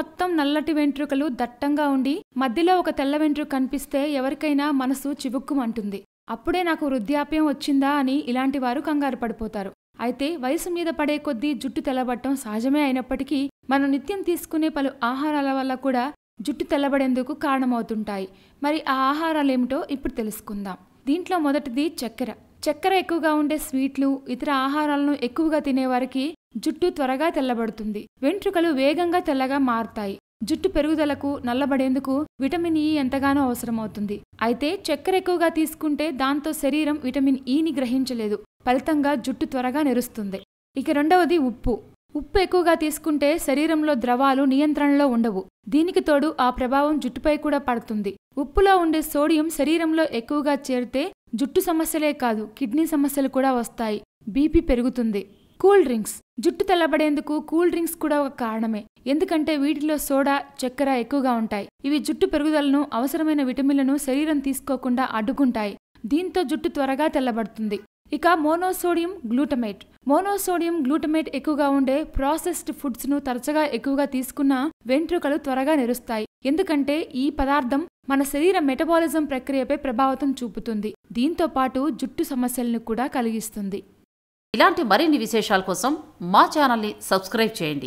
మొత్తం నల్లటి వెంట్రుకలు దట్టంగా ఉండి మధ్యలో ఒక తెల్ల వెంట్రుక కనిపిస్తే ఎవరికైనా మనసు చివుక్కుమంటుంది. అప్పుడే నాకు వృద్ధాప్యం వచ్చిందా అని ఇలాంటి వారు కంగారు పడిపోతారు. అయితే వయసు మీద పడే కొద్దీ జుట్టు తెల్లబడటం సహజమే అయినప్పటికీ మనం నిత్యం తీసుకునే పలు ఆహారాల వల్ల కూడా జుట్టు తెల్లబడేందుకు కారణమవుతుంటాయి. మరి ఆ ఆహారాలేమిటో ఇప్పుడు తెలుసుకుందాం. దీంట్లో మొదటిది చక్కెర. చక్కెర ఎక్కువగా ఉండే స్వీట్లు, ఇతర ఆహారాలను ఎక్కువగా తినేవారికి జుట్టు త్వరగా తెల్లబడుతుంది. వెంట్రుకలు వేగంగా తెల్లగా మారుతాయి. జుట్టు పెరుగుదలకు, నల్లబడేందుకు విటమిన్ ఇ ఎంతగానో అవసరమవుతుంది. అయితే చక్కెర ఎక్కువగా తీసుకుంటే దాంతో శరీరం విటమిన్ ఇని గ్రహించలేదు. ఫలితంగా జుట్టు త్వరగా నెరుస్తుంది. ఇక రెండవది ఉప్పు. ఉప్పు ఎక్కువగా తీసుకుంటే శరీరంలో ద్రవాలు నియంత్రణలో ఉండవు. దీనికి తోడు ఆ ప్రభావం జుట్టుపై కూడా పడుతుంది. ఉప్పులో ఉండే సోడియం శరీరంలో ఎక్కువగా చేరితే జుట్టు సమస్యలే కాదు, కిడ్నీ సమస్యలు కూడా వస్తాయి. బీపీ పెరుగుతుంది. Cool drinks. జుట్టు తెల్లబడేందుకు కూల్ డ్రింక్స్ కూడా ఒక కారణమే. ఎందుకంటే వీటిలో సోడా, చక్కెర ఎక్కువగా ఉంటాయి. ఇవి జుట్టు పెరుగుదలను, అవసరమైన విటమిన్లను శరీరం తీసుకోకుండా అడ్డుకుంటాయి. దీంతో జుట్టు త్వరగా తెల్లబడుతుంది. ఇక మోనోసోడియం గ్లూటమేట్. మోనోసోడియం గ్లూటమేట్ ఎక్కువగా ఉండే ప్రాసెస్డ్ ఫుడ్స్ ను తరచుగా ఎక్కువగా తీసుకున్న వెంట్రుకలు త్వరగా నెరుస్తాయి. ఎందుకంటే ఈ పదార్థం మన శరీర మెటబాలిజం ప్రక్రియపై ప్రభావితం చూపుతుంది. దీంతో పాటు జుట్టు సమస్యలను కూడా కలిగిస్తుంది. ఇలాంటి మరిన్ని విశేషాల కోసం మా ఛానల్ని సబ్స్క్రైబ్ చేయండి.